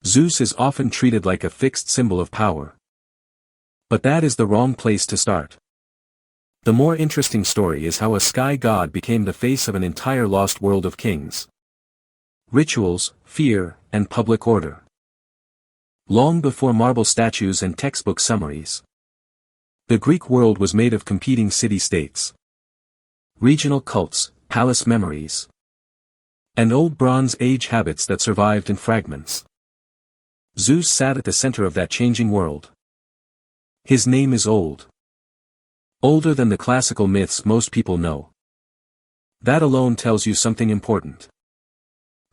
Zeus is often treated like a fixed symbol of power. But that is the wrong place to start. The more interesting story is how a sky god became the face of an entire lost world of kings. Rituals, fear, and public order. Long before marble statues and textbook summaries, the Greek world was made of competing city-states, regional cults, palace memories, and old Bronze Age habits that survived in fragments. Zeus sat at the center of that changing world. His name is old. Older than the classical myths most people know. That alone tells you something important.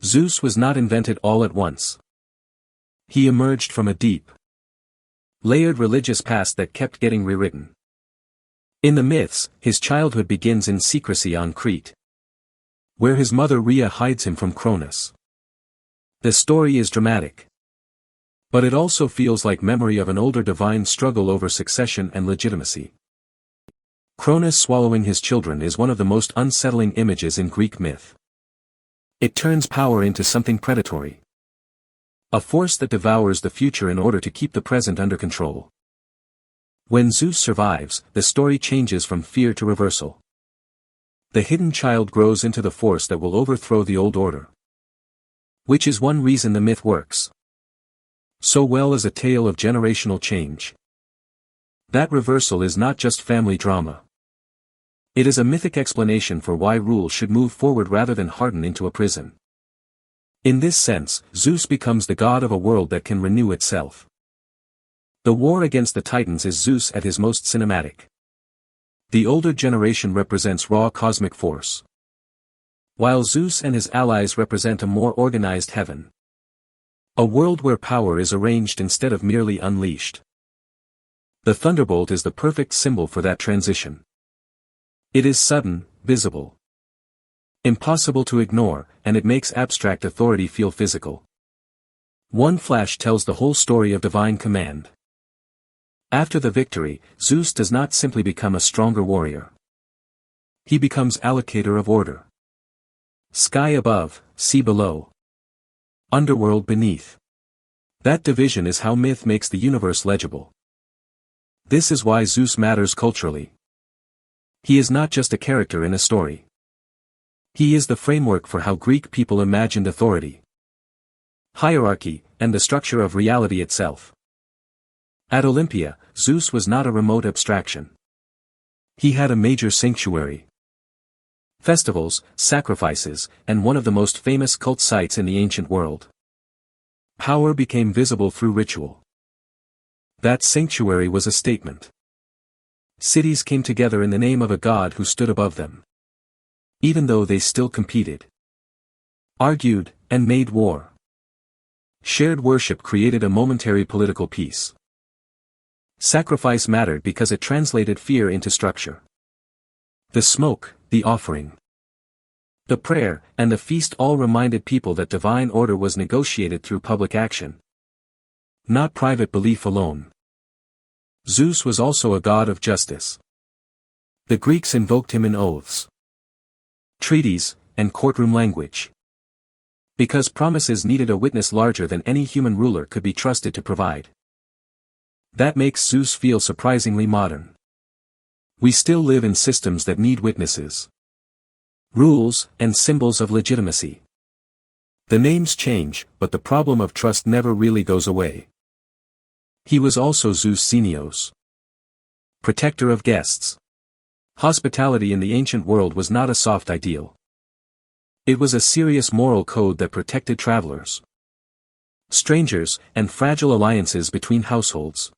Zeus was not invented all at once. He emerged from a deep, layered religious past that kept getting rewritten. In the myths, his childhood begins in secrecy on Crete, where his mother Rhea hides him from Cronus. The story is dramatic, but it also feels like memory of an older divine struggle over succession and legitimacy. Cronus swallowing his children is one of the most unsettling images in Greek myth. It turns power into something predatory. A force that devours the future in order to keep the present under control. When Zeus survives, the story changes from fear to reversal. The hidden child grows into the force that will overthrow the old order. Which is one reason the myth works so well as a tale of generational change. That reversal is not just family drama. It is a mythic explanation for why rule should move forward rather than harden into a prison. In this sense, Zeus becomes the god of a world that can renew itself. The war against the Titans is Zeus at his most cinematic. The older generation represents raw cosmic force, while Zeus and his allies represent a more organized heaven. A world where power is arranged instead of merely unleashed. The thunderbolt is the perfect symbol for that transition. It is sudden, visible, impossible to ignore, and it makes abstract authority feel physical. One flash tells the whole story of divine command. After the victory, Zeus does not simply become a stronger warrior. He becomes allocator of order. Sky above, sea below. Underworld beneath. That division is how myth makes the universe legible. This is why Zeus matters culturally. He is not just a character in a story. He is the framework for how Greek people imagined authority, hierarchy, and the structure of reality itself. At Olympia, Zeus was not a remote abstraction. He had a major sanctuary, festivals, sacrifices, and one of the most famous cult sites in the ancient world. Power became visible through ritual. That sanctuary was a statement. Cities came together in the name of a god who stood above them. Even though they still competed, argued, and made war. Shared worship created a momentary political peace. Sacrifice mattered because it translated fear into structure. The smoke, the offering, the prayer, and the feast all reminded people that divine order was negotiated through public action, not private belief alone. Zeus was also a god of justice. The Greeks invoked him in oaths, treaties, and courtroom language, because promises needed a witness larger than any human ruler could be trusted to provide. That makes Zeus feel surprisingly modern. We still live in systems that need witnesses, rules, and symbols of legitimacy. The names change, but the problem of trust never really goes away. He was also Zeus Xenios, protector of guests. Hospitality in the ancient world was not a soft ideal. It was a serious moral code that protected travelers, strangers, and fragile alliances between households.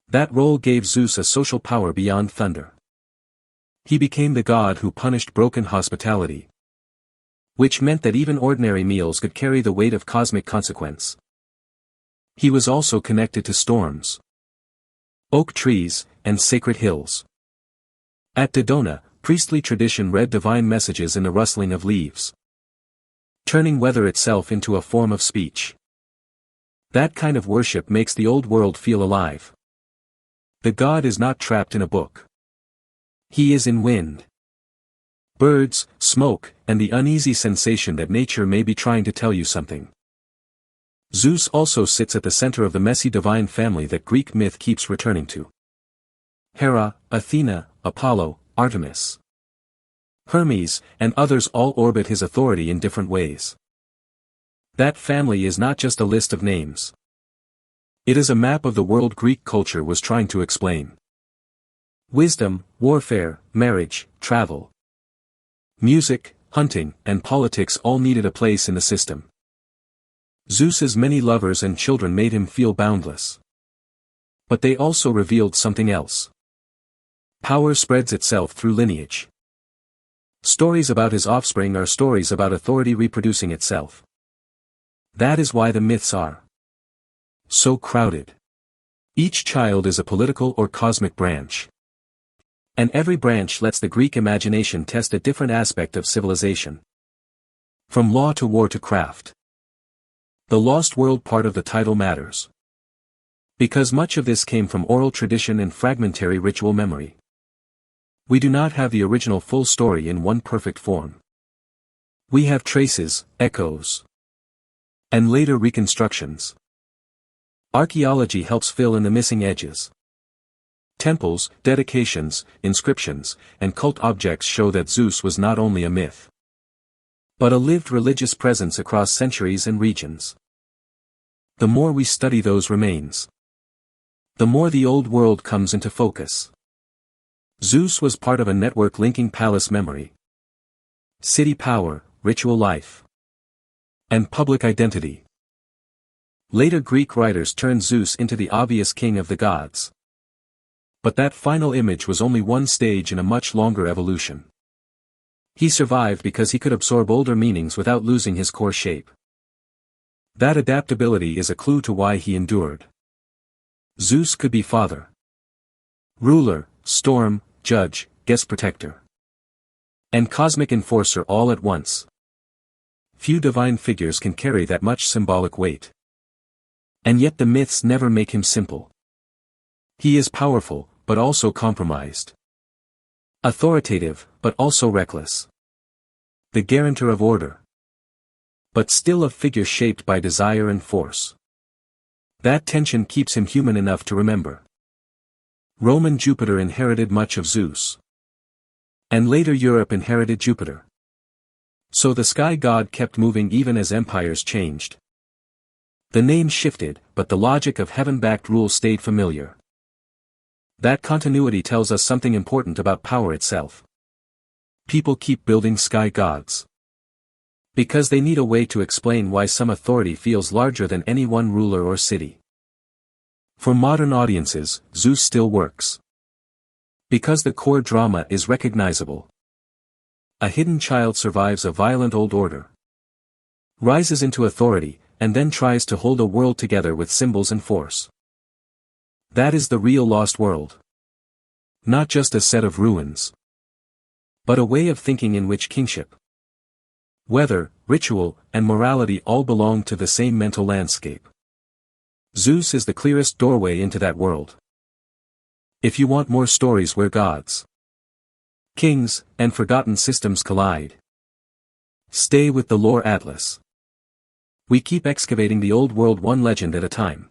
That role gave Zeus a social power beyond thunder. He became the god who punished broken hospitality, which meant that even ordinary meals could carry the weight of cosmic consequence. He was also connected to storms, oak trees, and sacred hills. At Dodona, priestly tradition read divine messages in the rustling of leaves, turning weather itself into a form of speech. That kind of worship makes the old world feel alive. The god is not trapped in a book. He is in wind, birds, smoke, and the uneasy sensation that nature may be trying to tell you something. Zeus also sits at the center of the messy divine family that Greek myth keeps returning to. Hera, Athena, Apollo, Artemis, Hermes, and others all orbit his authority in different ways. That family is not just a list of names. It is a map of the world Greek culture was trying to explain. Wisdom, warfare, marriage, travel, music, hunting, and politics all needed a place in the system. Zeus's many lovers and children made him feel boundless. But they also revealed something else. Power spreads itself through lineage. Stories about his offspring are stories about authority reproducing itself. That is why the myths are so crowded. Each child is a political or cosmic branch. And every branch lets the Greek imagination test a different aspect of civilization. From law to war to craft. The lost world part of the title matters. Because much of this came from oral tradition and fragmentary ritual memory. We do not have the original full story in one perfect form. We have traces, echoes, and later reconstructions. Archaeology helps fill in the missing edges. Temples, dedications, inscriptions, and cult objects show that Zeus was not only a myth, but a lived religious presence across centuries and regions. The more we study those remains, the more the old world comes into focus. Zeus was part of a network linking palace memory, city power, ritual life, and public identity. Later Greek writers turned Zeus into the obvious king of the gods. But that final image was only one stage in a much longer evolution. He survived because he could absorb older meanings without losing his core shape. That adaptability is a clue to why he endured. Zeus could be father, ruler, storm, judge, guest protector, and cosmic enforcer all at once. Few divine figures can carry that much symbolic weight. And yet the myths never make him simple. He is powerful, but also compromised. Authoritative, but also reckless. The guarantor of order. But still a figure shaped by desire and force. That tension keeps him human enough to remember. Roman Jupiter inherited much of Zeus. And later Europe inherited Jupiter. So the sky god kept moving even as empires changed. The name shifted, but the logic of heaven-backed rule stayed familiar. That continuity tells us something important about power itself. People keep building sky gods because they need a way to explain why some authority feels larger than any one ruler or city. For modern audiences, Zeus still works. Because the core drama is recognizable. A hidden child survives a violent old order, rises into authority, and then tries to hold a world together with symbols and force. That is the real lost world. Not just a set of ruins, but a way of thinking in which kingship, weather, ritual, and morality all belong to the same mental landscape. Zeus is the clearest doorway into that world. If you want more stories where gods, kings, and forgotten systems collide, stay with the Lore Atlas. We keep excavating the old world one legend at a time.